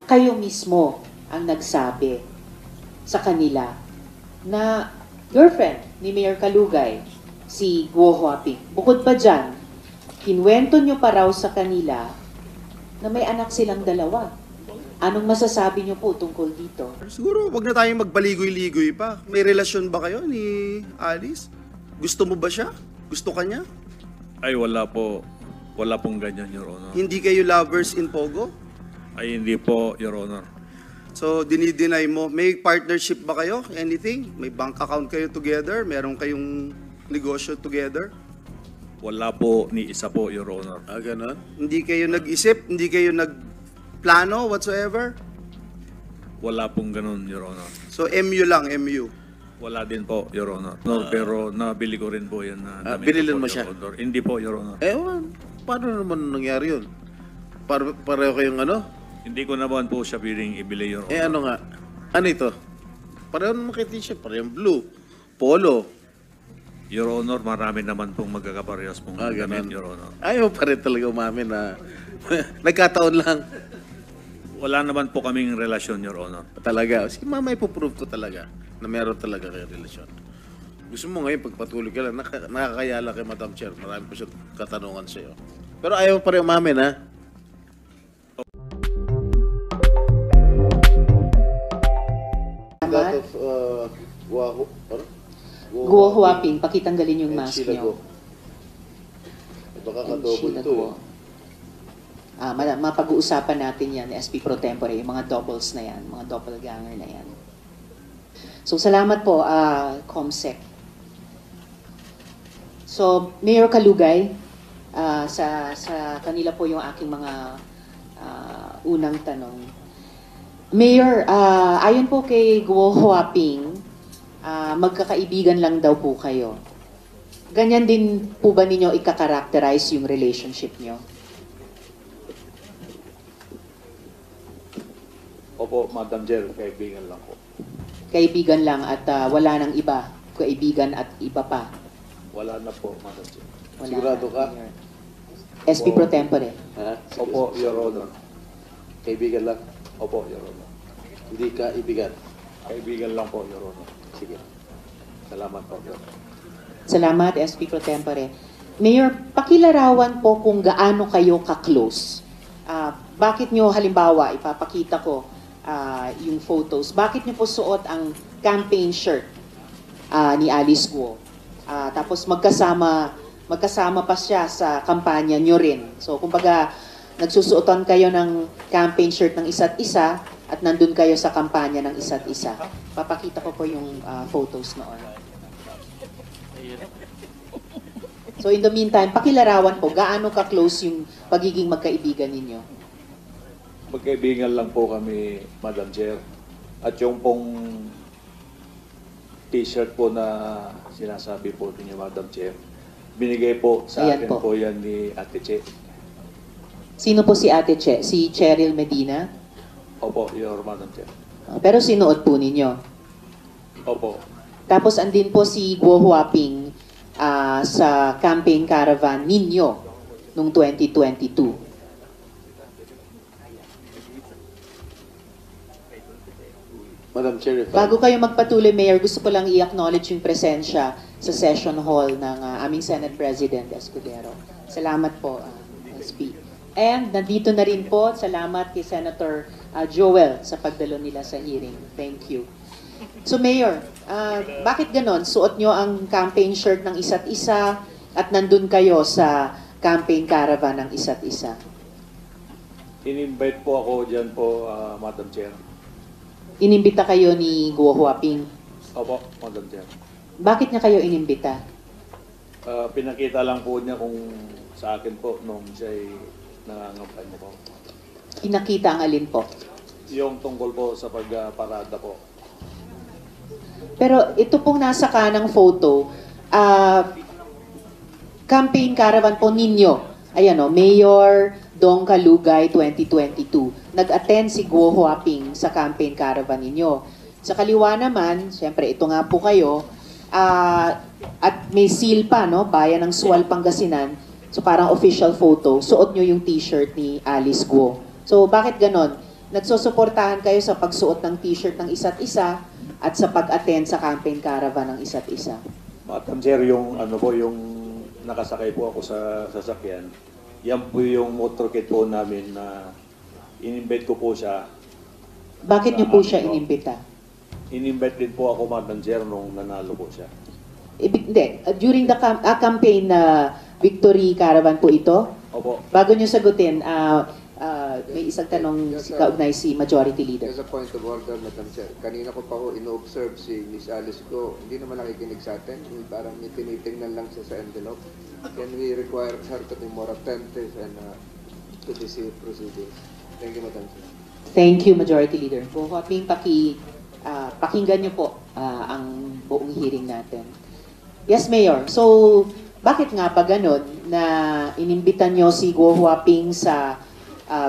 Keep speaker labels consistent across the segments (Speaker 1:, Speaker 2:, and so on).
Speaker 1: kayo mismo ang nagsabi sa kanila na girlfriend ni Mayor Kalugay, si Guo Huaping. Bukod pa dyan, kinwento nyo pa raw sa kanila na may anak silang dalawa. Anong masasabi nyo po tungkol dito?
Speaker 2: Siguro wag na tayong magbaligoy-ligoy pa. May relasyon ba kayo ni Alice? Gusto mo ba siya? Gusto ka niya?
Speaker 3: Ay, wala po. Wala pong ganyan, Your Honor.
Speaker 2: Hindi kayo lovers in Pogo?
Speaker 3: Ay, hindi po, Your Honor.
Speaker 2: So, dinideny mo. May partnership ba kayo? Anything? May bank account kayo together? Meron kayong negosyo together?
Speaker 3: Wala po ni isa po, Your Honor.
Speaker 2: Ganon? Hindi kayo nag-isip? Hindi kayo nagplano whatsoever?
Speaker 3: Wala pong ganun, Your Honor.
Speaker 2: So, MU lang, MU.
Speaker 3: Wala din po, Your Honor. No, pero nabili ko rin po yan na damit
Speaker 4: binilin
Speaker 3: ko po,
Speaker 4: mo siya?
Speaker 3: Your Honor. Hindi po, Your Honor.
Speaker 4: Paano naman nangyari yun? Pareho kayong ano?
Speaker 3: Hindi ko naman po siya piling ibili, Your Honor.
Speaker 4: Ano nga? Ano ito? Pareho naman kay t-shirt, parehong blue. Polo.
Speaker 3: Your Honor, marami naman pong magkakaparehas pong damit,
Speaker 4: Ganun.
Speaker 3: Your Honor.
Speaker 4: Ayaw pa rin talaga umamin na nagkataon lang.
Speaker 3: Wala naman po kaming relasyon, Your Honor.
Speaker 4: Talaga. Sige, mama, ipoprove ko talaga na meron talaga kayo relasyon. Gusto mo ngayon, pagpatuloy ka lang, nakakayala kay Madam Chair. Marami pa siya katanungan sa'yo. Pero ayaw pa rin umamin, ha? That of
Speaker 1: Guo Huaping, pakitanggalin yung mask nyo.
Speaker 4: Baka
Speaker 1: And
Speaker 4: ka-double
Speaker 1: Sheila
Speaker 4: to.
Speaker 1: Guo. Mapag-uusapan natin yan, SP Pro Tempore, yung mga doubles na yan, mga doppelganger na yan. So, salamat po, Comsec. So, Mayor Kalugay, sa kanila po yung aking mga unang tanong. Mayor, ayon po kay Guo Huaping, magkakaibigan lang daw po kayo. Ganyan din po ba ninyo ika-characterize yung relationship nyo?
Speaker 5: Opo, Madam Chair, kaibigan lang po.
Speaker 1: Kaibigan lang at wala nang iba. Kaibigan at iba pa.
Speaker 5: Wala na po, Madam Chair.
Speaker 1: Wala
Speaker 4: Sigurado
Speaker 1: na,
Speaker 4: ka?
Speaker 1: Mayor. SP Pro Tempore.
Speaker 4: Ha?
Speaker 5: Opo, Your Honor.
Speaker 4: Kaibigan lang.
Speaker 5: Opo, Your Honor.
Speaker 4: Hindi ka ibigan.
Speaker 5: Kaibigan lang po, Your Honor.
Speaker 4: Sige.
Speaker 5: Salamat po, Your Honor.
Speaker 1: Salamat, SP Pro Tempore. Mayor, pakilarawan po kung gaano kayo ka-close. Bakit nyo, halimbawa, ipapakita ko yung photos, bakit nyo po suot ang campaign shirt ni Alice Guo? Tapos magkasama pa siya sa kampanya nyo rin. So, kumbaga, nagsusuotan kayo ng campaign shirt ng isa't isa at nandun kayo sa kampanya ng isa't isa. Papakita ko po yung photos noon. So, in the meantime, pakilarawan po, gaano ka-close yung pagiging magkaibigan ninyo?
Speaker 5: Magkaibigan lang po kami, Madam Chair. At yung pong t-shirt po na sinasabi po ninyo, Madam Chair, binigay po sa
Speaker 1: Ayan
Speaker 5: akin
Speaker 1: po.
Speaker 5: po yan ni Ate Che.
Speaker 1: Sino po si Ate Che? Si Cheryl Medina?
Speaker 5: Opo, Your Madam Chair.
Speaker 1: Pero sinuot po ninyo.
Speaker 5: Opo.
Speaker 1: Tapos andin po si Guo Huaping sa campaign caravan ninyo noong 2022.
Speaker 4: Madam Chair, if
Speaker 1: Bago kayo magpatuloy, Mayor, gusto ko lang i-acknowledge yung presensya sa session hall ng aming Senate President Escudero. Salamat po, SP. And nandito na rin po, salamat kay Senator Joel sa pagdalo nila sa hearing. Thank you. So Mayor, bakit ganon? Suot nyo ang campaign shirt ng isa't isa at nandun kayo sa campaign caravan ng isa't isa.
Speaker 5: In-invite po ako dyan po, Madam Chair.
Speaker 1: Inimbita kayo ni Guo Huaping.
Speaker 5: Opo, Madam Chair.
Speaker 1: Bakit niya kayo inimbita?
Speaker 5: Pinakita lang po niya kung sa akin po nung siya'y nangangampanya po.
Speaker 1: Pinakita ang alin po?
Speaker 5: Yung tungkol po sa pagparada po.
Speaker 1: Pero ito pong nasa kanang photo, campaign caravan po ninyo. Ayan o, Mayor Dong Kalugay 2022. Nag-attend si Guo Huaping sa campaign caravan ninyo. Sa kaliwa naman, siyempre ito nga po kayo, at may seal pa, no? Bayan ng Sual, Pangasinan. So parang official photo, suot nyo yung t-shirt ni Alice Guo. So bakit ganon? nagsusuportahan kayo sa pagsuot ng t-shirt ng isa't isa at sa pag-attend sa campaign caravan ng isa't isa?
Speaker 5: Madam Chair, yung ano po, yung nakasakay po ako sa sasakyan, yan po yung motorcade po namin na in-invite ko po siya.
Speaker 1: Bakit niyo po siya inimbita?
Speaker 5: In-invite din po ako, Madam Chair, nung nanalo po siya.
Speaker 1: Hindi. During the campaign na Victory Caravan po ito,
Speaker 5: Opo.
Speaker 1: bago niyo sagutin, may isang tanong kaugnay si Majority Leader.
Speaker 6: As a point of order, Madam Chair, kanina ko pa ko ino-observe si Miss Alice Go, hindi naman nakikinig sa atin, parang may tinitingnan lang siya sa envelope. Can we require her to be more attentive and to this proceedings? Thank you, Madam Chair.
Speaker 1: Thank you, Majority Leader. Kung hoping pakinggan niyo po ang buong hearing natin. Yes, Mayor. So, bakit nga pa ganun na inimbitan niyo si Guo Huaping sa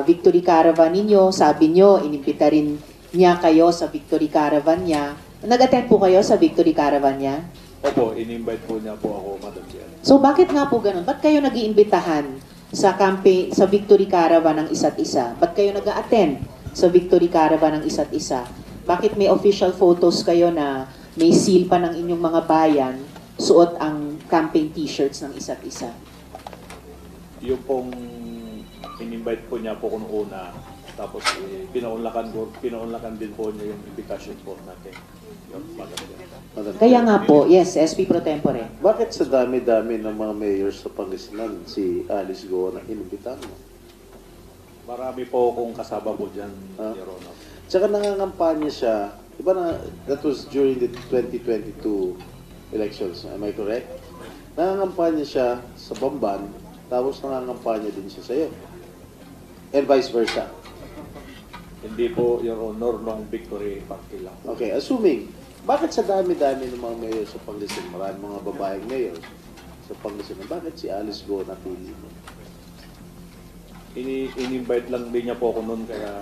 Speaker 1: Victory Caravan ninyo? Sabi niyo, inimbita rin niya kayo sa Victory Caravan niya. Nag-attend po kayo sa Victory Caravan niya?
Speaker 5: Opo, in-invite po niya po ako, Madam Chair.
Speaker 1: So, bakit nga po ganun? Ba't kayo nag-iimbitahan sa campaign, sa Victory Caravan ng isa't isa? Ba't kayo nag-attend sa Victory Caravan ng isa't isa? Bakit may official photos kayo na may seal pa ng inyong mga bayan, suot ang campaign t-shirts ng isa't isa?
Speaker 5: Yung pong in-invite po niya po kung una, tapos pinaunlakan din po niya yung invitation po natin. Yung Madam Chair.
Speaker 1: Kaya nga po, yes, SP Pro Tempore.
Speaker 4: Bakit sa dami-dami ng mga mayors sa Pangasinan si Alice Go na inimbitahan mo?
Speaker 5: Marami po akong kasama po dyan,
Speaker 4: Ah.
Speaker 5: Your Honor.
Speaker 4: Tsaka nangangampanya siya, iba na, that was during the 2022 elections, am I correct? Nangangampanya siya sa Bamban, tapos nangangampanya din siya sa'yo. And vice versa.
Speaker 5: Hindi po, Your Honor, nung Victory Party lang.
Speaker 4: Okay, assuming, bakit sa dami-dami ng mga mayor sa Pangasinan, maraming mga babaeng mayor sa Pangasinan, bakit si Alice Go napili mo?
Speaker 5: In-invite lang din niya po ako noon, kaya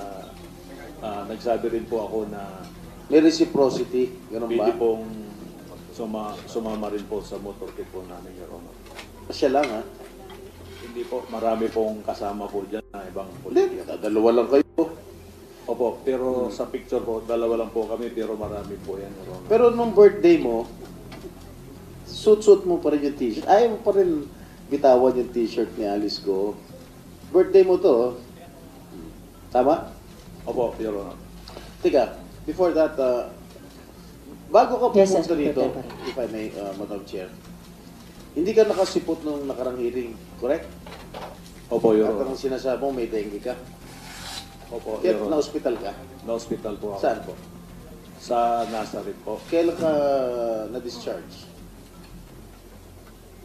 Speaker 5: nagsabi rin po ako na
Speaker 4: May reciprocity, ganun ba?
Speaker 5: pwede pong sumama rin po sa motorcade po namin, Your Honor.
Speaker 4: Siya lang, ha?
Speaker 5: Hindi po, marami pong kasama po dyan na ibang
Speaker 4: Hindi,
Speaker 5: politiko.
Speaker 4: dalawa lang kayo.
Speaker 5: Opo, pero sa picture po, dalawa lang po kami, pero marami po yan, Your Honor.
Speaker 4: Pero nung birthday mo, suit-suit mo pa rin yung t-shirt. Ayaw mo pa rin bitawan yung t-shirt ni Alice Go. Birthday mo to, oh. Tama?
Speaker 5: Opo, Your Honor.
Speaker 4: Teka, before that, bago ka
Speaker 1: Yes,
Speaker 4: pumunta
Speaker 1: yes,
Speaker 4: dito,
Speaker 1: Secretary.
Speaker 4: if I may, Madam Chair, hindi ka nakasipot nung nakarang hearing, correct?
Speaker 5: Opo, Your
Speaker 4: At
Speaker 5: Honor.
Speaker 4: ang sinasabi mo, may dengue ka.
Speaker 5: Opo,
Speaker 4: Kaya
Speaker 5: Your Honor.
Speaker 4: na-hospital ka.
Speaker 5: Na-hospital po ako.
Speaker 4: Saan po?
Speaker 5: Sa Nazareth po.
Speaker 4: Kailan ka na-discharge?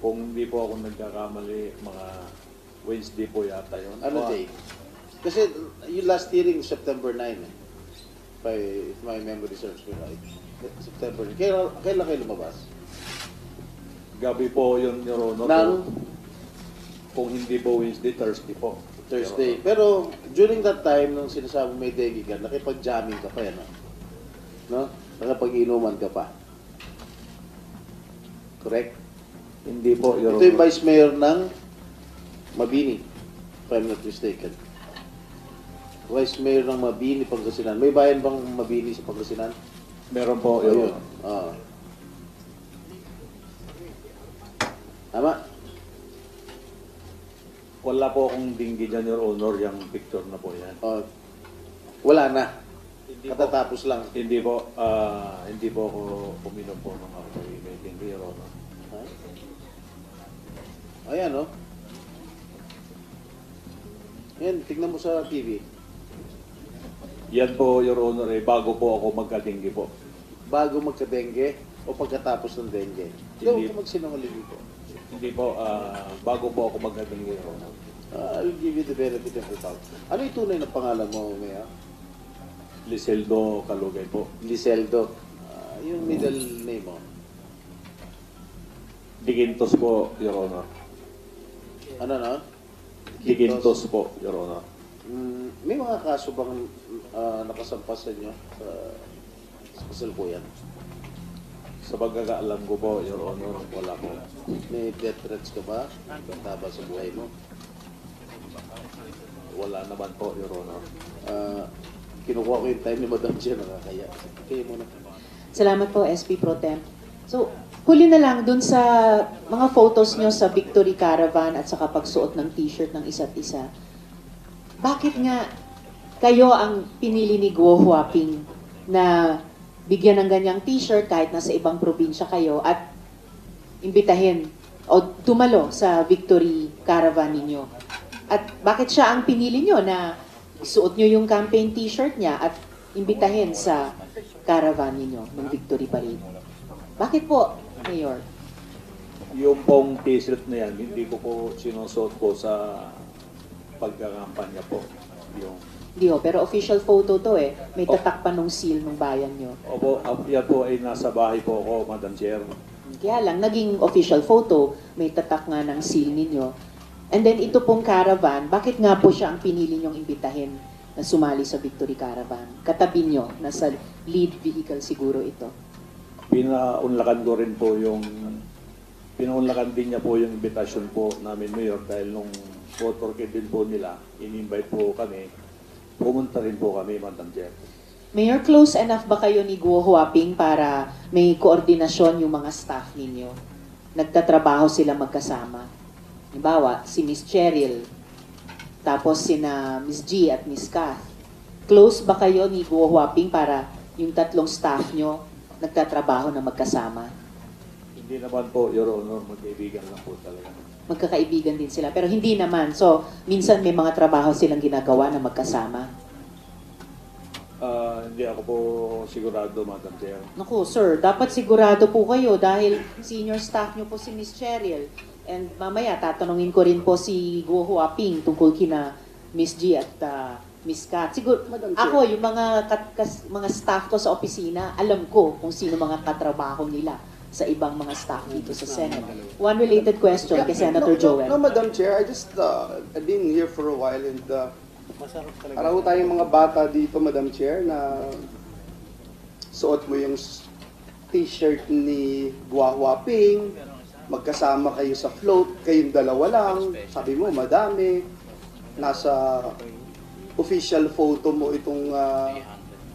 Speaker 5: Kung hindi po ako nagkakamali, mga Wednesday po yata yun.
Speaker 4: Ano day? Kasi yung last hearing, September 9. If my memory serves me right. September 9. Kailan kayo lumabas?
Speaker 5: Gabi po yun, Your Honor.
Speaker 4: Nang
Speaker 5: Kung hindi po Wednesday, Thursday po.
Speaker 4: Thursday. Pero during that time, nung sinasabi may dengue ka, nakipag-jamming ka pa yan, no? Nakapag-inuman ka pa. Correct?
Speaker 5: Hindi po, Your
Speaker 4: Ito yung
Speaker 5: Honor.
Speaker 4: Vice Mayor ng Mabini, if I'm not mistaken. Vice Mayor ng Mabini, Pangasinan. May bayan bang Mabini sa Pangasinan?
Speaker 5: Meron po, Your
Speaker 4: Ayun.
Speaker 5: Honor.
Speaker 4: Ah. Tama?
Speaker 5: Wala po akong dinggi dyan, Your Honor, yung picture na po yan.
Speaker 4: Ah, wala na.
Speaker 5: Hindi po,
Speaker 4: Katatapos lang.
Speaker 5: hindi po ako uminom po ng ako may dinggi, Your Honor.
Speaker 4: Ha? Ayan, oh. Yan, tignan mo sa TV.
Speaker 5: Yan po, Your Honor, bago po ako magka-dinggi po.
Speaker 4: Bago magka-dengue o pagkatapos ng dengue. Hindi
Speaker 5: Hindi.
Speaker 4: ako magsinungaling dito.
Speaker 5: Hindi po, bago po ako magka-dinggi, Your Honor.
Speaker 4: I'll give you the benefit of the doubt. Ano yung tunay na pangalan mo, Mayor?
Speaker 5: Liseldo Calugay po.
Speaker 4: Liseldo. Yung middle name mo.
Speaker 5: Digintos po, Your Honor.
Speaker 4: Ano na?
Speaker 5: Digintos po, Your Honor.
Speaker 4: May mga kaso bang nakasampas sa inyo sa kasalukuyan?
Speaker 5: Sa pagkakaalam ko po, Your Honor, wala po.
Speaker 4: May death threats ka ba? Taba sa buhay mo?
Speaker 5: Wala naman po, Your Honor.
Speaker 4: kinukuha ko yung time ni Madam Chair, nakakaya. Kayo muna.
Speaker 1: Salamat po, SP Pro Temp. So, huli na lang dun sa mga photos nyo sa Victory Caravan at saka pagsuot ng t-shirt ng isa't isa. Bakit nga kayo ang pinili ni Guo Huaping na bigyan ng ganyang t-shirt kahit nasa ibang probinsya kayo at imbitahin o tumalo sa Victory Caravan ninyo? At bakit siya ang pinili nyo na suot nyo yung campaign t-shirt niya at imbitahin sa caravan ninyo ng Victory Parade? Bakit po, Mayor?
Speaker 5: Yung pong t-shirt na yan, hindi ko po sinusuot po sa pagkakampanya po. Yung,
Speaker 1: Hindi ho, pero official photo to eh. May tatak pa nung seal ng bayan nyo.
Speaker 5: opo, yan po ay nasa bahay po ako, Madam Chair.
Speaker 1: Kaya lang, naging official photo, may tatak nga ng seal ninyo. And then ito pong caravan, bakit nga po siya ang pinili nyong imbitahin na sumali sa Victory Caravan? Katabi nyo, nasa lead vehicle siguro ito.
Speaker 5: Pinaunlakan ko rin po yung, pinaunlakan din niya po yung invitation po namin, Mayor, dahil nung motorcade din po nila, in-invite po kami, pumunta rin po kami, Madam Chair.
Speaker 1: Mayor, close enough ba kayo ni Guo Huaping para may koordinasyon yung mga staff ninyo? Nagtatrabaho sila magkasama. Halimbawa, si Miss Cheryl, tapos sina Miss G at Miss Kath. Close ba kayo ni Guo Huaping para yung tatlong staff nyo nagtatrabaho na magkasama?
Speaker 5: Hindi naman po, Your Honor, magkaibigan lang po talaga.
Speaker 1: Magkakaibigan din sila, pero hindi naman. So, minsan may mga trabaho silang ginagawa na magkasama.
Speaker 5: Hindi ako po sigurado, Madam Chair.
Speaker 1: Naku, sir, dapat sigurado po kayo dahil senior staff nyo po si Miss Cheryl. And mamaya, tatanungin ko rin po si Guo Huaping tungkol kina Miss G at Miss Kat. Siguro, ako, yung mga staff ko sa opisina, alam ko kung sino mga katrabaho nila sa ibang mga staff dito sa Senate. One related question kay Senator Joel.
Speaker 7: No, Madam Chair, I just, I've been here for a while and para ho tayong mga bata dito, Madam Chair, na suot mo yung t-shirt ni Guo Huaping, magkasama kayo sa float, kayong dalawa lang, sabi mo, madami, nasa official photo mo itong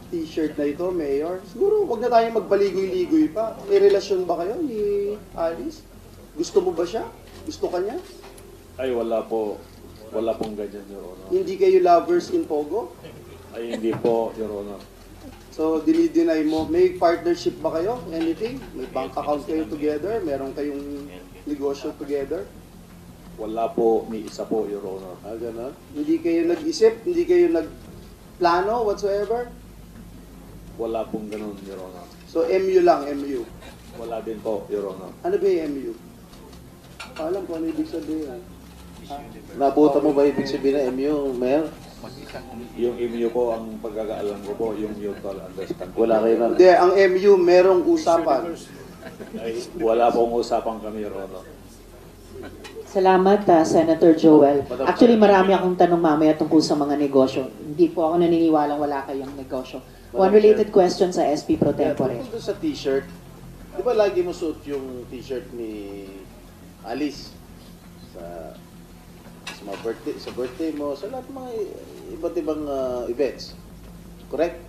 Speaker 7: t-shirt na ito, Mayor. Siguro, wag na tayong magbaligoy-ligoy pa. May relasyon ba kayo ni Alice? Gusto mo ba siya? Gusto ka niya?
Speaker 5: Ay, wala po. Wala pong ganyan, Your Honor.
Speaker 7: Hindi kayo lovers in Pogo?
Speaker 5: Ay, hindi po, Your Honor.
Speaker 7: So, dinideny mo. May partnership ba kayo? Anything? May bank account kayo together? Meron kayong negosyo together?
Speaker 5: Wala po, ni isa po, Your Honor.
Speaker 7: Ganon. Hindi kayo nag-isip? Hindi kayo nagplano whatsoever?
Speaker 5: Wala pong ganun, Your Honor.
Speaker 7: So, MU lang, MU.
Speaker 5: Wala din po, Your Honor.
Speaker 7: Ano ba yung MU? Alam ko ano ibig sabihin.
Speaker 4: Nabuta mo ba ibig sabihin na MU, Mayor?
Speaker 5: Yung MU po, ang pagkakaalam ko po, yung mutual understanding.
Speaker 4: Wala kayo na.
Speaker 7: Hindi, ang MU merong usapan.
Speaker 5: Ay, wala pong usapan kami, Your Honor.
Speaker 1: Salamat, Senator Joel. Actually, marami akong tanong mamaya tungkol sa mga negosyo. Hindi po ako naniniwalang wala kayong negosyo. One related question sa SP Pro Tempore.
Speaker 4: Tungkol doon sa t-shirt, di ba lagi mo suot yung t-shirt ni Alice sa mga birthday mo, sa lahat ng mga iba't ibang events. Correct?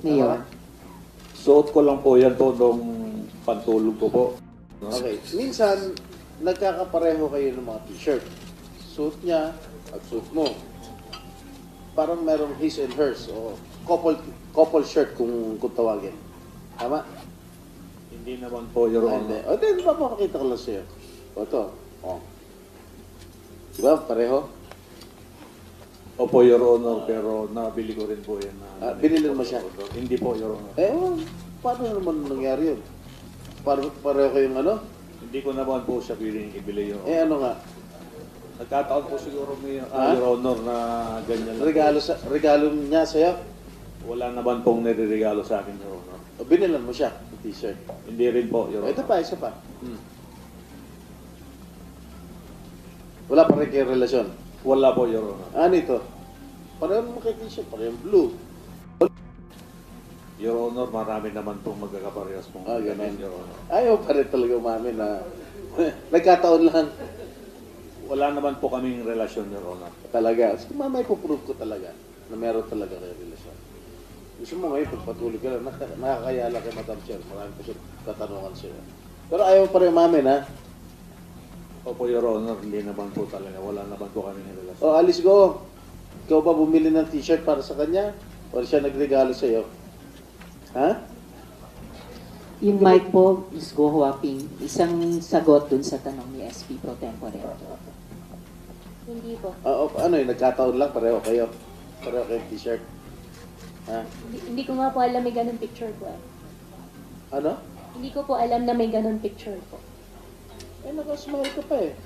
Speaker 1: Mayor.
Speaker 5: Suot ko lang po yan po nung pantulog ko po. No?
Speaker 4: Okay. Minsan, nagkakapareho kayo ng mga t-shirt. Suit niya at suit mo. Parang merong his and hers o couple shirt kung tawagin. Tama?
Speaker 5: Hindi naman po, Your Honor.
Speaker 4: O, then, papakita ko lang sa'yo. O, ito. O. Diba? Pareho?
Speaker 5: Opo, Your Honor, pero nabili ko rin po yan.
Speaker 4: Binili mo siya?
Speaker 5: Hindi po, Your Honor.
Speaker 4: Paano naman nangyari yun? Pareho kayong ano?
Speaker 5: Hindi ko naman po siya ibili yun.
Speaker 4: Ano nga?
Speaker 5: Nagkataon po siguro may Your Honor na ganyan lang.
Speaker 4: Regalo niya sa'yo?
Speaker 5: Wala naman pong nireregalo sa akin, Your Honor.
Speaker 4: O binilan mo siya, yung t-shirt.
Speaker 5: Hindi rin po, Your Honor.
Speaker 4: Ito pa, isa pa. Wala pa rin kayong relasyon.
Speaker 5: Wala po, Your Honor.
Speaker 4: Ano ito? Pareho naman kay t-shirt, pareho blue.
Speaker 5: Your Honor, marami naman pong magkakaparehas pong
Speaker 4: Ganun.
Speaker 5: Your Honor.
Speaker 4: Ayaw pa rin talaga umamin na nagkataon lang
Speaker 5: Wala naman po kaming relasyon, Your Honor.
Speaker 4: talaga. So, mamaya ipuprove ko talaga. na meron talaga kayo relasyon. Gusto mo ngayon, pagpatuloy ka lang, nakakaya lang kay Madam Chair, marami pa siya katanungan sila. Pero ayaw pa rin umamin, ha?
Speaker 5: Opo, Your Honor, hindi naman po talaga. Wala naman po kami relasyon.
Speaker 4: O, Alice Go, ikaw ba bumili ng t-shirt para sa kanya? O siya nagregalo sa iyo? Ha?
Speaker 1: Yung mic po, Ms. Go Huaping, isang sagot dun sa tanong ni SP Pro Tempore.
Speaker 8: Hindi po.
Speaker 4: Ano yun, nagkataon lang, pareho kayo. Pareho kayong t-shirt. Ha?
Speaker 8: Hindi ko nga po alam may ganun picture po.
Speaker 4: Ano?
Speaker 8: Hindi ko po alam na may ganun picture po.
Speaker 4: Eh, nag-smile ka pa eh.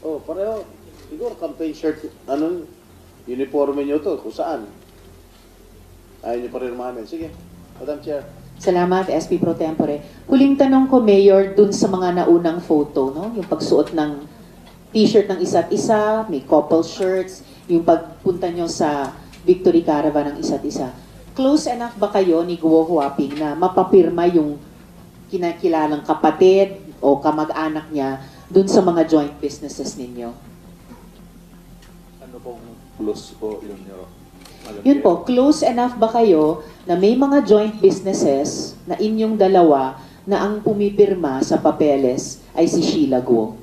Speaker 4: Oh, pareho. Siguro campaign shirt, uniforme nyo to, kung saan. Ayaw nyo pa rin umamin. Sige, Madam Chair.
Speaker 1: Salamat, SP Pro Tempore. Huling tanong ko, Mayor, dun sa mga naunang photo, no? Yung pagsuot ng t-shirt ng isa't isa, may couple shirts, yung pagpunta nyo sa Victory Caravan ng isa't isa. Close enough ba kayo ni Guo Huaping na mapapirma yung kinakilalang kapatid o kamag-anak niya dun sa mga joint businesses ninyo?
Speaker 5: Ano pong plus po yun, Your Honor?
Speaker 1: Yun po, close enough ba kayo na may mga joint businesses na inyong dalawa na ang pumipirma sa papeles ay si Sheila Guo?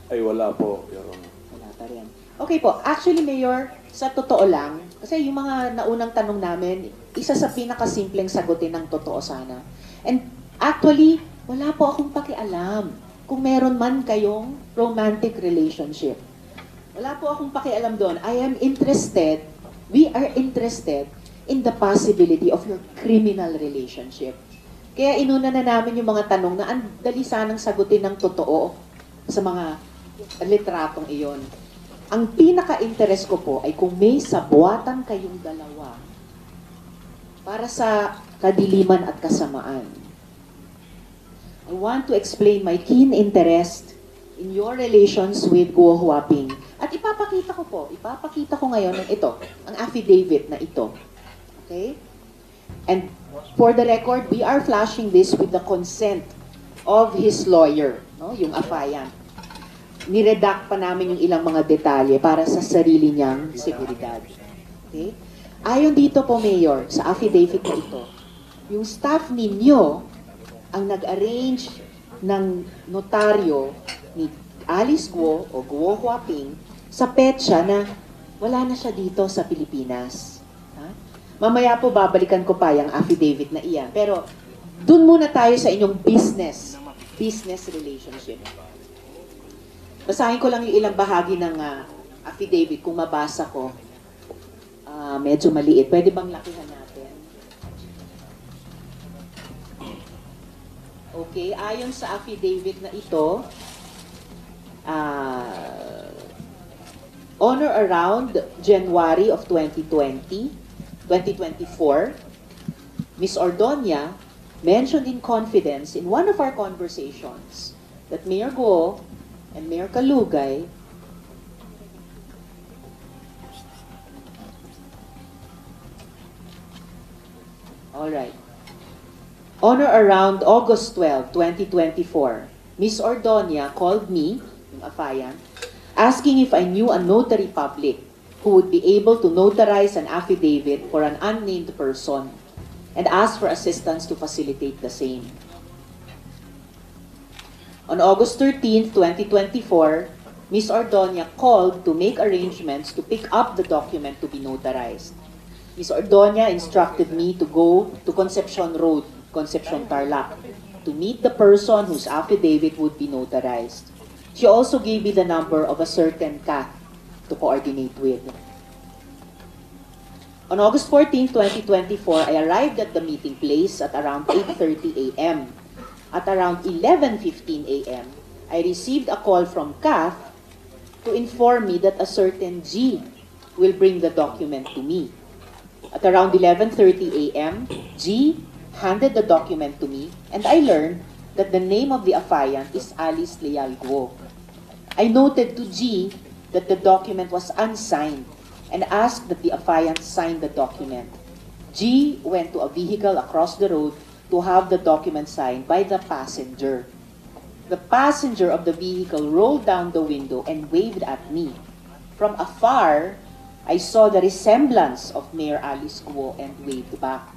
Speaker 5: Ay, wala po, Your Honor.
Speaker 1: Wala pa rin. Okay po, actually Mayor, sa totoo lang, kasi yung mga naunang tanong namin, isa sa pinakasimpleng sagutin ng totoo sana. And actually, wala po akong pakialam kung meron man kayong romantic relationship. Wala po akong pakialam doon. I am interested, we are interested in the possibility of your criminal relationship. Kaya inuna na namin yung mga tanong na ang dali sanang sagutin ng totoo sa mga litratong iyon. Ang pinaka-interest ko po ay kung may sabuatan kayong dalawa para sa kadiliman at kasamaan. I want to explain my keen interest in your relations with Guo Huaping. At ipapakita ko ngayon ng ito, ang affidavit na ito. Okay? And for the record, we are flashing this with the consent of his lawyer, no? Yung affiant. Niredact pa namin yung ilang mga detalye para sa sarili niyang seguridad. Okay? Ayon dito po, Mayor, sa affidavit na ito, yung staff ninyo ang nag-arrange ng notaryo ni Alice Guo o Guo Huaping sa petsa na wala na siya dito sa Pilipinas. Ha? Mamaya po babalikan ko pa yung affidavit na iyan. Pero dun muna tayo sa inyong business relationship. Basahin ko lang yung ilang bahagi ng affidavit kung mabasa ko. Medyo maliit. Pwede bang lakihan natin? Okay, ayon sa affidavit na ito, on or around January of 2024, Ms. Ordonia mentioned in confidence in one of our conversations that Mayor Guo and Mayor Kalugay Alright. On or around August 12, 2024, Ms. Ordonia called me, yung affiant, asking if I knew a notary public who would be able to notarize an affidavit for an unnamed person and asked for assistance to facilitate the same. On August 13, 2024, Ms. Ordonia called to make arrangements to pick up the document to be notarized. Ms. Ordonia instructed me to go to Concepcion Road, Concepcion Tarlac, to meet the person whose affidavit would be notarized. She also gave me the number of a certain CAT to coordinate with. On August 14, 2024, I arrived at the meeting place at around 8:30 a.m. At around 11:15 a.m., I received a call from CAF to inform me that a certain G will bring the document to me. At around 11:30 a.m., G handed the document to me, and I learned that the name of the affiant is Alice Leal Guo. I noted to G that the document was unsigned and asked that the affiant sign the document. G went to a vehicle across the road to have the document signed by the passenger. The passenger of the vehicle rolled down the window and waved at me. From afar, I saw the resemblance of Mayor Alice Guo and waved back.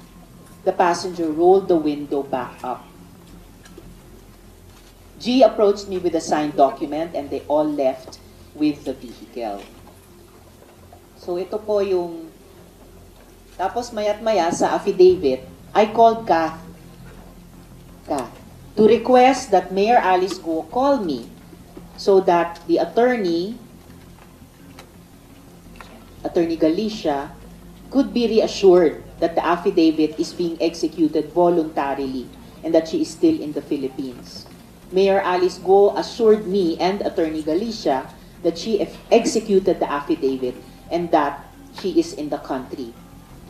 Speaker 1: The passenger rolled the window back up. G approached me with a signed document and they all left with the vehicle. So ito po yung... Tapos mayat maya sa affidavit, I called Kath to request that Mayor Alice Guo call me so that the Attorney Galicia, could be reassured that the affidavit is being executed voluntarily and that she is still in the Philippines. Mayor Alice Guo assured me and Attorney Galicia that she executed the affidavit and that she is in the country.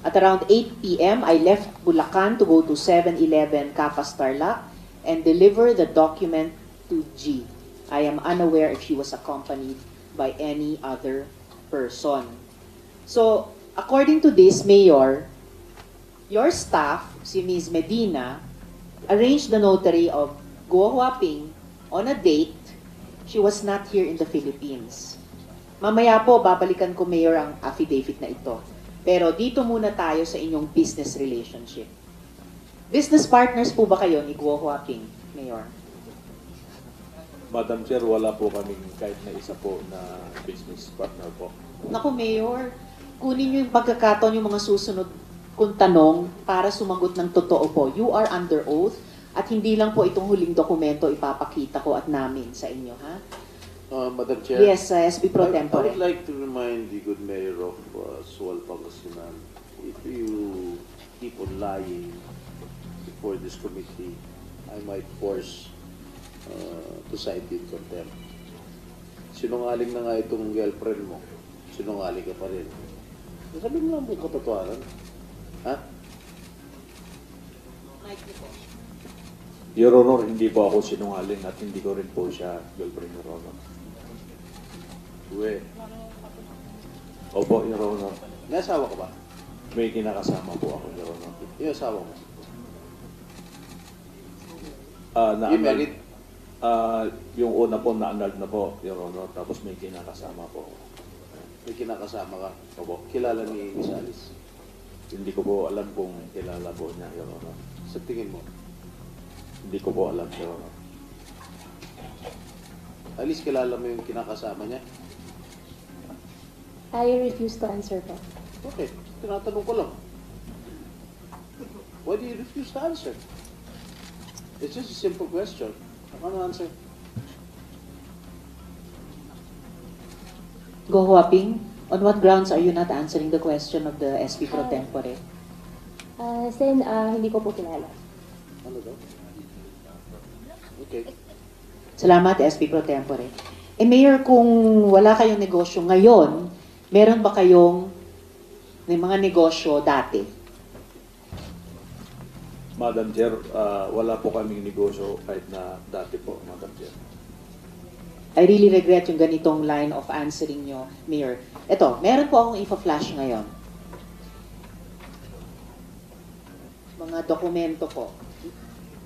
Speaker 1: At around 8 p.m., I left Bulacan to go to 7-Eleven Capas Tarlac and deliver the document to G. I am unaware if she was accompanied by any other person. So, according to this, Mayor, your staff, si Ms. Medina, arranged the notary of Guo Huaping on a date. She was not here in the Philippines. Mamaya po, babalikan ko, Mayor, ang affidavit na ito. Pero dito muna tayo sa inyong business relationship. Business partners po ba kayo ni Guo Huaping, Mayor?
Speaker 5: Madam Chair, wala po kaming kahit na isa po na business partner po.
Speaker 1: Naku, Mayor, kunin niyo yung pagkakataon yung mga susunod kong tanong para sumagot ng totoo po. You are under oath at hindi lang po itong huling dokumento ipapakita ko at namin sa inyo, ha?
Speaker 4: Madam Chair?
Speaker 1: Yes, SB Pro
Speaker 4: I
Speaker 1: Tempore.
Speaker 4: would like to remind the good mayor of Sual, Pangasinan, if you keep on lying before this committee, I might force to cite you in contempt. Sinungaling na nga itong girlfriend mo. Sinungaling ka pa rin. Sabi mo lang po katotohanan. Ha?
Speaker 5: Your Honor, hindi po ako sinungaling at hindi ko rin po siya girlfriend, Your Honor.
Speaker 4: Uwe.
Speaker 5: Opo, Your Honor.
Speaker 4: May asawa ka ba?
Speaker 5: May kinakasama po ako, Your Honor.
Speaker 4: Yung asawa mo? You
Speaker 5: Na-annul-
Speaker 4: married?
Speaker 5: Yung una po, na-annulled na po, Your Honor. Tapos may kinakasama po ako.
Speaker 4: May kinakasama ka?
Speaker 5: Opo.
Speaker 4: Kilala ni Miss Alice?
Speaker 5: Hindi ko po alam kung kilala po niya, Your Honor.
Speaker 4: Sa tingin mo?
Speaker 5: Hindi ko po alam, Your Honor.
Speaker 4: Alice, kilala mo yung kinakasama niya?
Speaker 8: I refuse to answer po.
Speaker 4: Okay, tinatanong ko lang. Why do you refuse to answer? It's just a simple question. Ano answer?
Speaker 1: Guo Huaping, on what grounds are you not answering the question of the SB Pro Tempore?
Speaker 8: Sen, hindi ko po kilala.
Speaker 4: Ano daw? Okay.
Speaker 1: Salamat, SB Pro Tempore. Mayor, kung wala kayong negosyo ngayon, meron ba kayong may mga negosyo dati?
Speaker 5: Madam Chair, wala po kaming negosyo kahit na dati po, Madam Chair.
Speaker 1: I really regret yung ganitong line of answering nyo, Mayor. Ito, meron po akong info-flash ngayon. Mga dokumento po.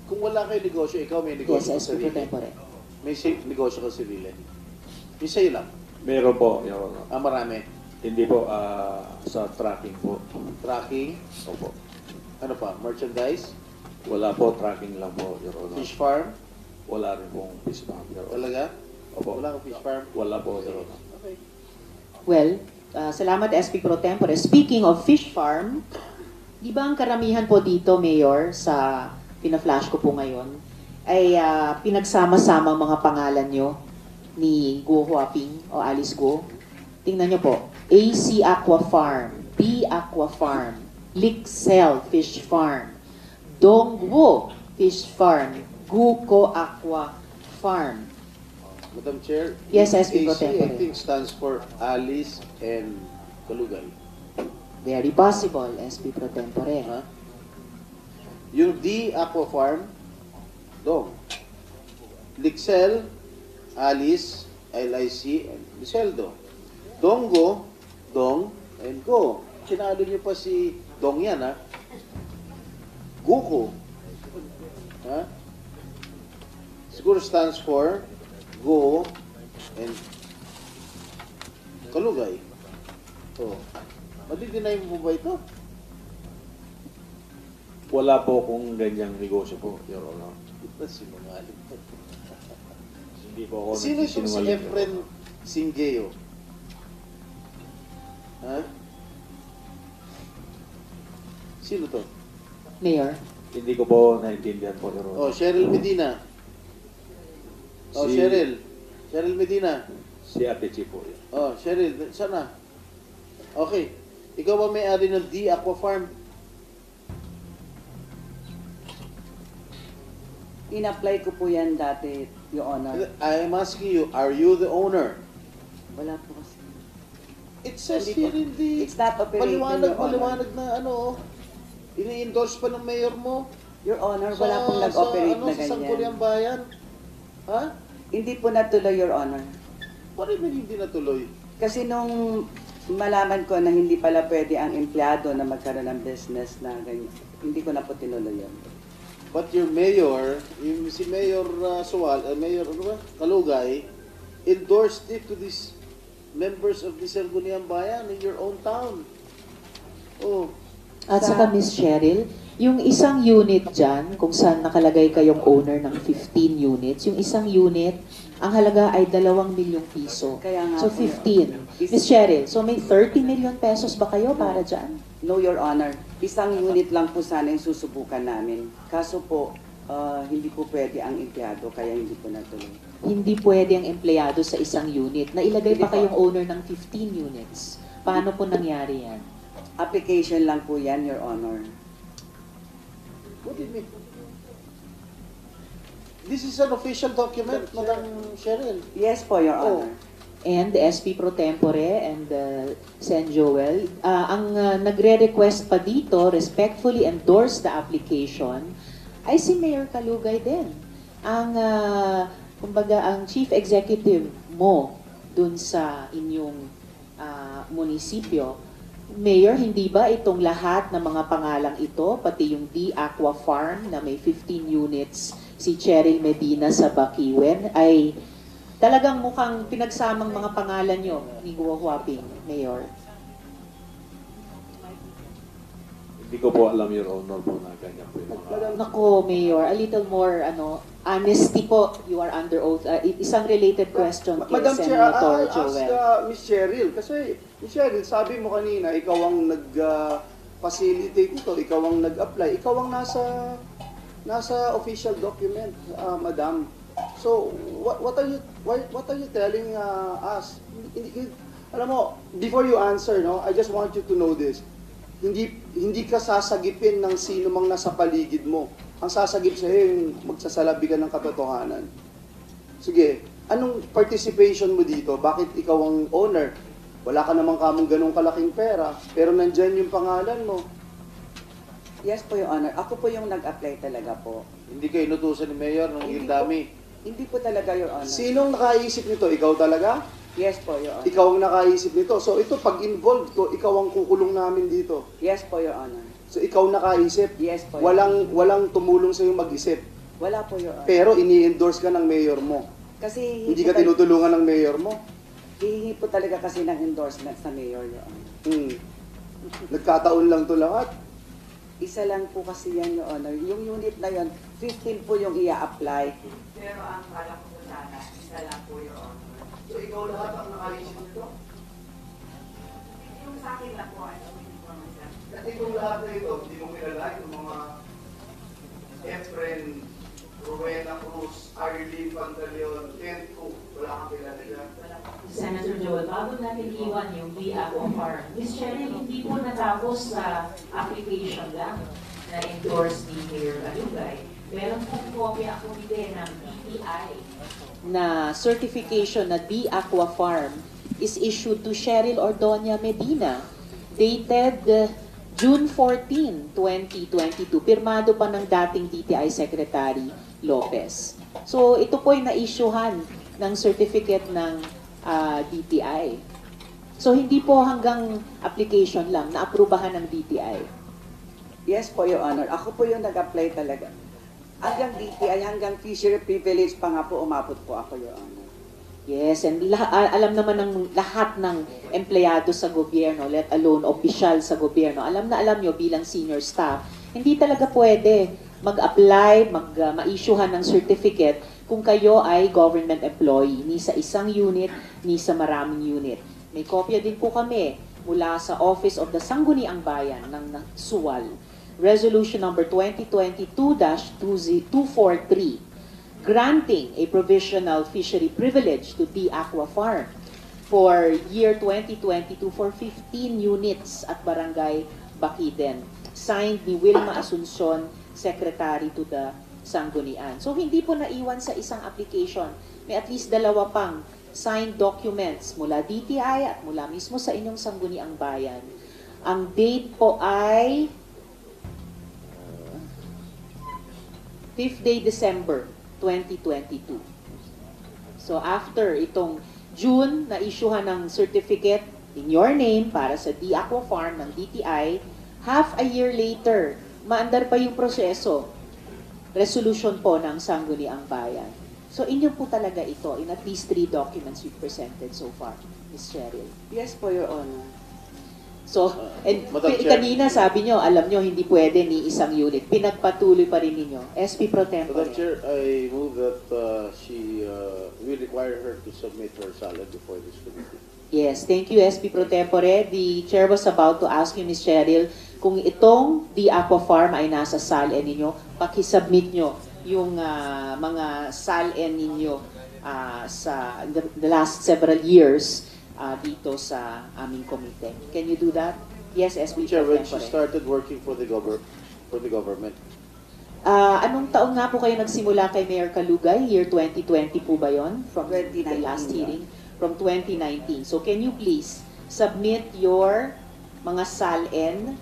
Speaker 4: Kung wala kayo negosyo, ikaw may
Speaker 1: Yes,
Speaker 4: negosyo ka
Speaker 1: SB Pro
Speaker 4: sarili.
Speaker 1: Tempore.
Speaker 4: May negosyo ka sarili. Yung sa'yo lang.
Speaker 5: Meron po, Your Honor.
Speaker 4: Marami.
Speaker 5: Hindi po, sa tracking po.
Speaker 4: Tracking.
Speaker 5: Opo.
Speaker 4: Ano pa? Merchandise.
Speaker 5: Wala po, tracking lang po, Your Honor.
Speaker 4: Fish farm.
Speaker 5: Wala rin pong fish farm, Your Honor.
Speaker 4: Talaga?
Speaker 5: Opo.
Speaker 4: Wala kang fish farm?
Speaker 5: Wala po, Your Honor.
Speaker 4: Okay.
Speaker 1: Well, salamat SB Pro Tempore. Speaking of fish farm, di ba ang karamihan po dito, Mayor, sa pina-flash ko po ngayon, ay pinagsama-sama ang mga pangalan nyo ni Guo Huaping o Alice Guo. Tingnan nyo po, AC Aqua Farm, B Aqua Farm, Lixel Fish Farm, Dongguo Fish Farm, Guko Aqua Farm.
Speaker 4: Madam Chair.
Speaker 1: Yes, SB Pro
Speaker 4: AC, I
Speaker 1: Tempore.
Speaker 4: think stands for Alice and Kalugay.
Speaker 1: Very possible, SB Pro Tempore.
Speaker 4: Ha? Yung D Aqua Farm, Dong. Lixel, Alice, LIC, and Liceldo. Donggo, Dong, and Go. Sinalo niyo pa si Dong yan, ha? Guko. Ha? Siguro stands for Go and Kalugay. So, madi-deny mo ba ito?
Speaker 5: Wala po kung ganyang negosyo po, Your Honor.
Speaker 4: Ito sinungaling.
Speaker 5: Hindi po ako
Speaker 4: Sino itong si
Speaker 5: nagsisinungaling, Your
Speaker 4: Efren
Speaker 5: Honor.
Speaker 4: Singeo? Ha? Sino to?
Speaker 1: Mayor.
Speaker 5: Hindi ko po naintindihan po, Your Honor.
Speaker 4: Oh, Cheryl Medina. Oh,
Speaker 5: Si-
Speaker 4: Cheryl. Cheryl Medina.
Speaker 5: Si Ate Chi po yun.
Speaker 4: Oh, Cheryl, sana. Okay. Ikaw ba may-ari ng D Aqua Farm?
Speaker 9: In-apply ko po yan dati, Your Honor.
Speaker 4: I am asking you, are you the owner?
Speaker 9: Wala po kasi.
Speaker 4: It says
Speaker 9: Hindi
Speaker 4: here
Speaker 9: po.
Speaker 4: in the...
Speaker 9: It's not operating, Your Honor.
Speaker 4: Maliwanag na ano, ini-endorse pa ng mayor mo.
Speaker 9: Your Honor, wala pong nag-operate na
Speaker 4: Sa Sangguniang
Speaker 9: ganyan.
Speaker 4: Bayan. Ha?
Speaker 9: Hindi po natuloy, Your Honor.
Speaker 4: Paano ba hindi natuloy?
Speaker 9: Kasi nung malaman ko na hindi pala pwede ang empleyado na magkaroon ng business na ganyan, hindi ko na po tinuloy yun.
Speaker 4: But your mayor, si Mayor Mayor ano ba? Kalugay, endorsed it to these members of the Sangguniang Bayan in your own town. Oh,
Speaker 1: At
Speaker 9: Sa-
Speaker 1: saka Miss Cheryl, yung isang unit dyan, kung saan nakalagay kayong owner ng 15 units, yung isang unit, ang halaga ay 2 milyong piso.
Speaker 9: Kaya nga
Speaker 1: So
Speaker 9: po,
Speaker 1: 15. Miss Cheryl, so may 30 million pesos ba kayo para dyan?
Speaker 9: No, Your Honor. Isang unit lang po sana yung susubukan namin. Kaso po, hindi po pwede ang empleyado, kaya hindi po natuloy.
Speaker 1: Hindi pwede ang empleyado sa isang unit. Nailagay pa
Speaker 9: Hindi po.
Speaker 1: kayong owner ng 15 units. Paano po nangyari yan?
Speaker 9: Application lang po yan, Your Honor.
Speaker 4: what do you mean? This is an official document, Madam Cheryl.
Speaker 9: Yes po, Your
Speaker 4: Oh.
Speaker 9: Honor.
Speaker 1: And the SP Pro Tempore and Sen Joel, ang nagre-request pa dito, respectfully endorse the application, ay si Mayor Kalugay din. Ang, kumbaga, ang chief executive mo dun sa inyong munisipyo. Mayor, hindi ba itong lahat ng mga pangalang ito, pati yung D Aqua Farm na may 15 units, si Cheryl Medina sa Bakiwen, ay talagang mukhang pinagsamang mga pangalan nyo ni Guo Huaping, Mayor?
Speaker 5: Hindi ko po alam, Your Honor, po na ganyan po yung mga...
Speaker 1: Nako, Mayor, a little more honesty po. You are under oath. Isang related question kay
Speaker 7: Madam Chair,
Speaker 1: Senator
Speaker 7: I'll ask
Speaker 1: Joel.
Speaker 7: Miss Cheryl, kasi Miss Cheryl, sabi mo kanina, ikaw ang nag-facilitate nito, ikaw ang nag-apply, ikaw ang nasa official document, Madam. So, what are you telling us? Alam mo, before you answer, no, I just want you to know this. Hindi ka sasagipin ng sino mang nasa paligid mo. Ang sasagip sa iyo yung magsasalabi ka ng katotohanan. Sige, anong participation mo dito? Bakit ikaw ang owner? Wala ka namang kamong ganong kalaking pera, pero nandyan yung pangalan mo.
Speaker 9: Yes po, Your Honor. Ako po yung nag-apply talaga po.
Speaker 4: Hindi kayo inutusan ni Mayor ng
Speaker 9: Hindi
Speaker 4: Gildami.
Speaker 9: Hindi po talaga, Your Honor.
Speaker 7: Sinong nakaisip nito? Ikaw talaga?
Speaker 9: Yes po, Your Honor.
Speaker 7: Ikaw ang nakaisip nito. So ito, pag involved ko, ikaw ang kukulong namin dito.
Speaker 9: Yes po, Your Honor.
Speaker 7: So ikaw nakaisip.
Speaker 9: Yes po, Your Honor.
Speaker 7: Walang tumulong sa iyo mag-isip.
Speaker 9: Wala po, Your Honor.
Speaker 7: Pero ini-endorse ka ng mayor mo.
Speaker 9: Kasi
Speaker 7: Hindi ka tinutulungan ng mayor mo.
Speaker 9: hihingi po talaga kasi ng endorsement sa mayor, Your Honor.
Speaker 7: Nagkataon lang to lahat.
Speaker 9: Isa lang po kasi yan, Your Honor. Yung unit na yon, 15 po yung i-apply. Pero ang kala ko sana, isa lang po, Your Honor.
Speaker 7: So ikaw lahat ang nakaisip nito?
Speaker 9: Yung sa akin lang po, ano,
Speaker 7: At itong lahat na ito, hindi mo kilala yung mga Efren, Rowena Cruz, Arlene Pantaleon, Ken Cook, wala kang kilala dyan.
Speaker 10: Senator Joel, bago natin iwan yung D Aqua Farm, Ms. Cheryl, hindi po natapos sa application lang na endorse ni Mayor Kalugay. Meron pong kopya ako din ng DTI.
Speaker 1: Na certification na D Aqua Farm is issued to Cheryl Ordonia Medina, dated June 14, 2022. Pirmado pa ng dating DTI Secretary Lopez. So ito po ay na-issuehan ng certificate ng DTI. So hindi po hanggang application lang, na-aprubahan ng DTI.
Speaker 9: Yes po, Your Honor. Ako po yung nag-apply talaga. Hanggang DTI, hanggang fishery privilege pa nga po umabot po ako, Your Honor.
Speaker 1: Yes, and alam naman ng lahat ng empleyado sa gobyerno, let alone opisyal sa gobyerno, alam na alam nyo bilang senior staff, hindi talaga pwede mag-apply, ma-issuehan ng certificate kung kayo ay government employee, ni sa isang unit, ni sa maraming unit. May kopya din po kami mula sa Office of the Sangguniang Bayan ng SUAL, Resolution number 2022-243, granting a provisional fishery privilege to the Aqua Farm for year 2022 for 15 units at Barangay Bakiden. Signed ni Wilma Asuncion, Secretary to the Sanggunian. So hindi po naiwan sa isang application. May at least 2 pang signed documents mula DTI at mula mismo sa inyong Sangguniang Bayan. Ang date po ay 5th day December 2022. So after itong June na issuehan ng certificate in your name para sa The Aqua Farm ng DTI, half a year later, maandar pa yung proseso, resolution po ng Sangguniang Bayan. So inyo po talaga ito in at least 3 documents you've presented so far, Ms. Cheryl.
Speaker 9: Yes po, Your Honor.
Speaker 1: So, and
Speaker 4: Madam Chair.
Speaker 1: kanina sabi nyo, alam nyo, hindi pwede ni isang unit. Pinagpatuloy pa rin ninyo. SP Pro Tempore.
Speaker 4: Madam Chair, I move that she will require her to submit her salad before this committee.
Speaker 1: Yes, thank you, SP Pro Tempore. The chair was about to ask you, Ms. Cheryl, kung itong The Aqua Farm ay nasa SALN ninyo, pakisubmit nyo yung mga SALN ninyo sa the last several years dito sa aming komite. Can you do that? Yes, SP
Speaker 4: Chair,
Speaker 1: Pro
Speaker 4: when she
Speaker 1: Tempore.
Speaker 4: started working for the government,
Speaker 1: Anong taon nga po kayo nagsimula kay Mayor Kalugay? Year 2020 po ba yon? From the
Speaker 9: 2019,
Speaker 1: last
Speaker 9: yeah.
Speaker 1: hearing? From 2019. So can you please submit your mga SALN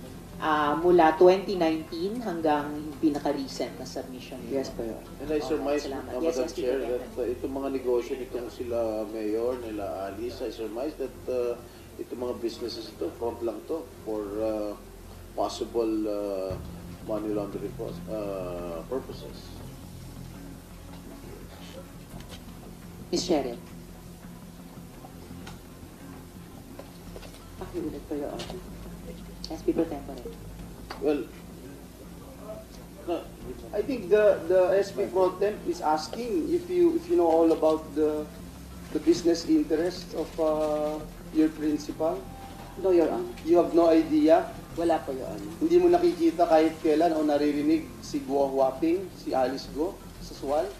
Speaker 1: mula 2019 hanggang yung pinaka-recent na submission niyo?
Speaker 9: Yes po, Your Honor.
Speaker 4: and I surmise,
Speaker 1: Salamat.
Speaker 4: Madam
Speaker 1: Yes, SP
Speaker 4: Chair,
Speaker 1: Pro
Speaker 4: that itong mga negosyo nitong sila Mayor, nila Alice, I surmise that itong mga businesses ito, front lang to for possible money laundering purposes.
Speaker 1: Ms. Cheryl.
Speaker 9: Pakiulit po, Your Honor.
Speaker 1: SP Pro Tempore.
Speaker 4: Well, no,
Speaker 7: I think the SP Pro Temp is asking if you know all about the business interests of your principal.
Speaker 9: No, Your Honor.
Speaker 7: You have no idea.
Speaker 9: Wala po, Your Honor.
Speaker 7: Hindi mo nakikita kahit kailan o naririnig si Guo Huaping, si Alice Go sa SWAL.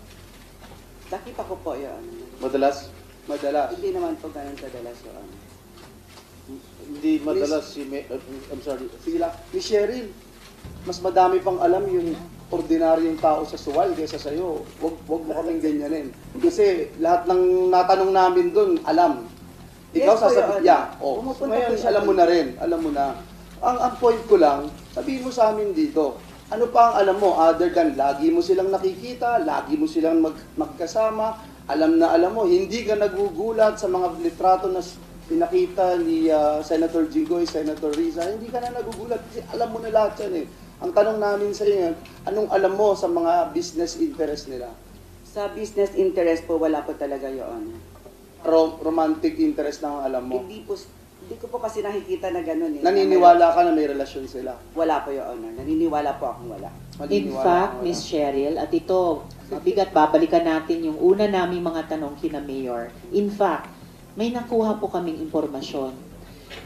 Speaker 9: Nakita ko po, Your Honor.
Speaker 4: madalas,
Speaker 7: Madalas.
Speaker 9: Hindi naman po ganun kadalas, Your Honor.
Speaker 4: hindi madalas I'm sorry,
Speaker 7: Sige lang. Miss Cheryl, mas madami pang alam yung ordinaryong tao sa SWAL kaysa sa'yo. Wag mo kaming ganyanin. Kasi lahat ng natanong namin doon, alam. Ikaw
Speaker 9: Yes po, Your
Speaker 7: sasabi,
Speaker 9: Honor.
Speaker 7: yeah. Oh.
Speaker 9: Pumupunta
Speaker 7: Ngayon,
Speaker 9: po siya
Speaker 7: alam mo
Speaker 9: doon.
Speaker 7: na rin. Alam mo na. Ang point ko lang, sabihin mo sa amin dito, ano pa ang alam mo other than lagi mo silang nakikita, lagi mo silang magkasama, alam na alam mo, hindi ka nagugulat sa mga litrato na pinakita ni Senator Jinggoy, Senator Riza, hindi ka na nagugulat kasi alam mo na lahat yan eh. Ang tanong namin sa iyo, anong alam mo sa mga business interest nila?
Speaker 9: Sa business interest po, wala po talaga, Your Honor.
Speaker 7: Romantic interest na ang alam mo?
Speaker 9: Hindi ko po kasi nakikita na ganun eh.
Speaker 7: Naniniwala ka na may relasyon sila?
Speaker 9: Wala po, Your Honor. Naniniwala po akong wala.
Speaker 1: In
Speaker 7: Maniniwala
Speaker 1: fact,
Speaker 7: ka wala?
Speaker 1: Ms. Cheryl, at ito, mabigat, babalikan natin yung una naming mga tanong kina Mayor. In fact, may nakuha po kaming impormasyon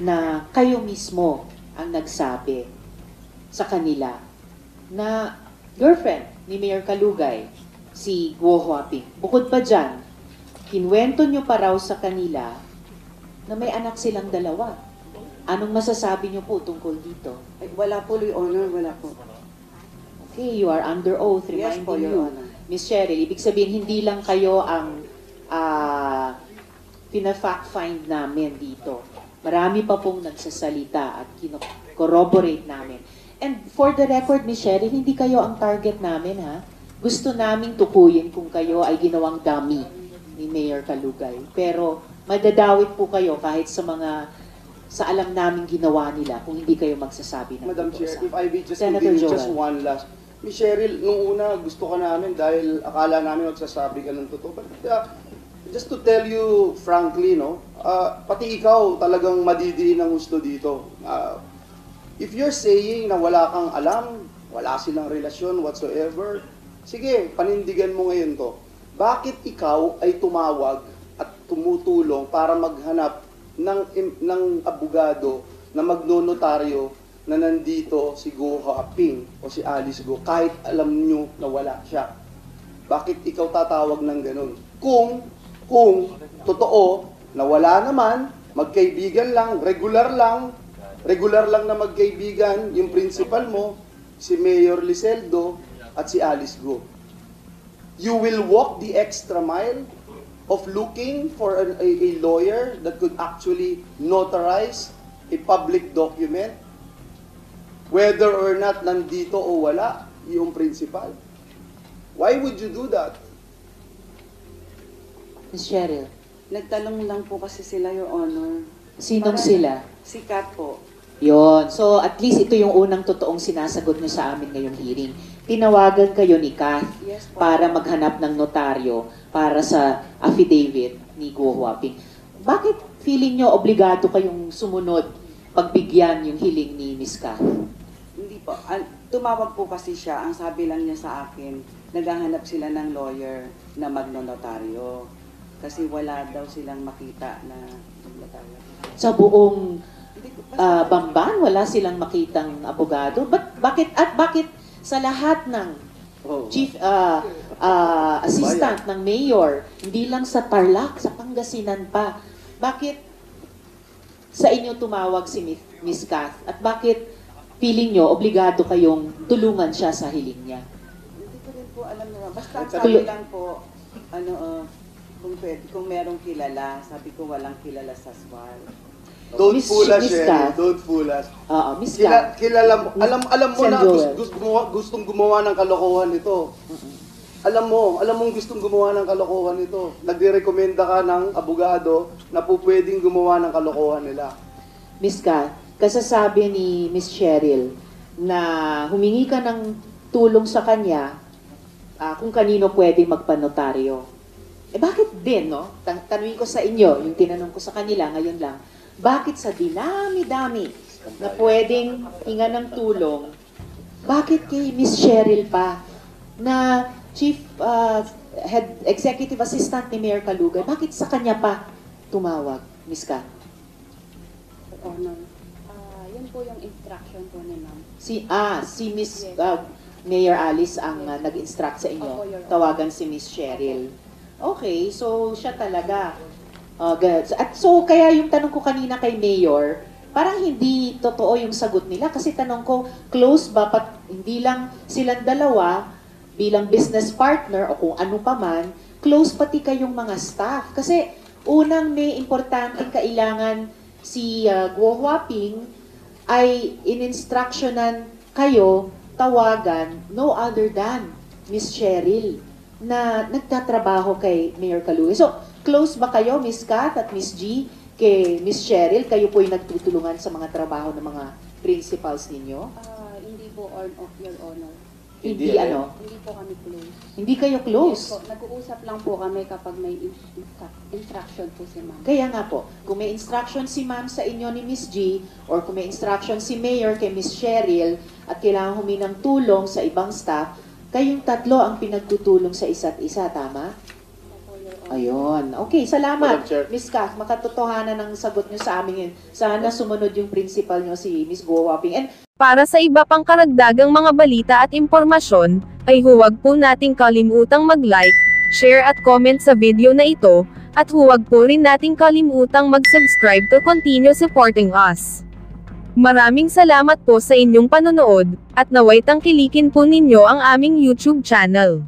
Speaker 1: na kayo mismo ang nagsabi sa kanila na girlfriend ni Mayor Kalugay, si Guo Huaping. Bukod pa dyan, kinwento nyo pa raw sa kanila na may anak silang 2. Anong masasabi nyo po tungkol dito?
Speaker 9: Ay, wala po, Your Honor. Wala po.
Speaker 1: Okay, you are under oath,
Speaker 9: Yes
Speaker 1: reminding
Speaker 9: po, Your
Speaker 1: you.
Speaker 9: Honor.
Speaker 1: Miss Cheryl, ibig sabihin hindi lang kayo ang pina-fact find namin dito. Marami pa pong nagsasalita at corroborate namin. And for the record, Miss Cheryl, hindi kayo ang target namin, ha? Gusto naming tukuyin kung kayo ay ginawang dummy ni Mayor Kalugay. Pero madadawit po kayo kahit sa alam namin ginawa nila kung hindi kayo magsasabi ng
Speaker 7: Madam
Speaker 1: totoo
Speaker 7: Chair,
Speaker 1: sa
Speaker 7: if I may just
Speaker 1: Senator
Speaker 7: continue
Speaker 1: Joel.
Speaker 7: just one last. Miss Cheryl, nung una gusto ka namin dahil akala namin magsasabi ka ng totoo. But just to tell you frankly, no, pati ikaw talagang madidiin ang gusto dito. If you're saying na wala kang alam, wala silang relasyon whatsoever, sige, panindigan mo ngayon to. Bakit ikaw ay tumawag at tumutulong para maghanap ng abogado na magnonotaryo na nandito si Go Huaping o si Alice Go kahit alam nyo na wala siya? Bakit ikaw tatawag ng ganun? Kung totoo na wala naman, magkaibigan lang, regular lang na magkaibigan yung principal mo, si Mayor Liseldo at si Alice Go. You will walk the extra mile of looking for a lawyer that could actually notarize a public document, whether or not nandito o wala yung principal. Why would you do that?
Speaker 1: Ms. Cheryl,
Speaker 9: Nagtanong lang po kasi sila, Your Honor.
Speaker 1: sinong sila?
Speaker 9: Si Kat po.
Speaker 1: Yon. So, at least ito yung unang totoong sinasagot nyo sa amin ngayong hearing. Tinawagan kayo ni Kath
Speaker 9: Yes po.
Speaker 1: para maghanap ng notaryo para sa affidavit ni Go Huaping. Bakit feeling nyo obligado kayong sumunod pagbigyan yung hiling ni Ms. Kath?
Speaker 9: Hindi po. Tumawag po kasi siya. Ang sabi lang niya sa akin, naghahanap sila ng lawyer na magnotaryo. Kasi wala daw silang makita na notaryo.
Speaker 1: Sa buong Bamban, wala silang makitang abogado? Bakit sa lahat ng chief assistant ng mayor, hindi lang sa Tarlac, sa Pangasinan pa, bakit sa inyo tumawag si Ms. Kath? At bakit feeling nyo obligado kayong tulungan siya sa hiling niya?
Speaker 9: Hindi ko rin po alam naman. Basta sabi lang po, kung merong kilala, sabi ko walang kilala sa SWAL.
Speaker 7: Don't
Speaker 1: Miss-
Speaker 7: fool us,
Speaker 1: Miss
Speaker 7: Sherry.
Speaker 1: Kath.
Speaker 7: Don't fool us.
Speaker 1: Oo, Ms. Kath.
Speaker 7: Kilala mo. Alam mo
Speaker 1: Sen.
Speaker 7: na
Speaker 1: Joel.
Speaker 7: gustong gumawa ng kalokohan ito. Alam mong gustong gumawa ng kalokohan ito. Nagre-recommenda ka ng abogado na po pwedeng gumawa ng kalokohan nila.
Speaker 1: Ms. Kath, kasasabi ni Ms. Cheryl na humingi ka ng tulong sa kanya kung kanino pwede magpanotaryo. Bakit din, no? Tanungin ko sa inyo, yung tinanong ko sa kanila ngayon lang, bakit sa dinami-dami na pwedeng hinga ng tulong, bakit kay Ms. Cheryl pa na Chief Head Executive Assistant ni Mayor Kalugay, bakit sa kanya pa tumawag, Ms. Kath?
Speaker 8: Honor. Yun po yung instruction po ni ma'am.
Speaker 1: Si Miss Mayor Alice ang nag-instruct sa inyo.
Speaker 8: Opo, Your Honor.
Speaker 1: Tawagan si Miss Cheryl. Okay, so siya talaga. At so kaya yung tanong ko kanina kay Mayor, parang hindi totoo yung sagot nila kasi tanong ko, close ba hindi lang silang dalawa bilang business partner o kung ano pa man, close pati kayong mga staff. Kasi unang may importanteng kailangan si Go Huaping ay in-instructionan kayo tawagan no other than Miss Cheryl na nagtatrabaho kay Mayor Kalugay. So, close ba kayo, Miss Kath at Miss G, kay Miss Cheryl? Kayo po yung nagtutulungan sa mga trabaho ng mga principals ninyo?
Speaker 8: Hindi po Your Honor.
Speaker 1: Hindi ano?
Speaker 8: Hindi po kami close.
Speaker 1: Hindi kayo
Speaker 8: Yes
Speaker 1: close?
Speaker 8: po, nag-uusap lang po kami kapag may instruction po si ma'am.
Speaker 1: Kaya nga po, kung may instruction si ma'am sa inyo ni Miss G, or kung may instruction si Mayor kay Miss Cheryl, at kailangan huminang tulong sa ibang staff, kayong tatlo ang pinagtutulong sa isa't isa, tama?
Speaker 8: Opo, Your Honor.
Speaker 1: Ayun. Okay, salamat.
Speaker 4: Madam Chair.
Speaker 1: Miss Kath, makatotohanan ang sagot nyo sa amin yun. Sana sumunod yung principal nyo si Miss Go Huaping. And
Speaker 11: Para sa iba pang karagdagang mga balita at impormasyon, ay huwag po nating kalimutang mag-like, share at comment sa video na ito, at huwag po rin nating kalimutang mag-subscribe to continue supporting us. Maraming salamat po sa inyong panonood, at naway tangkilikin po ninyo ang aming YouTube channel.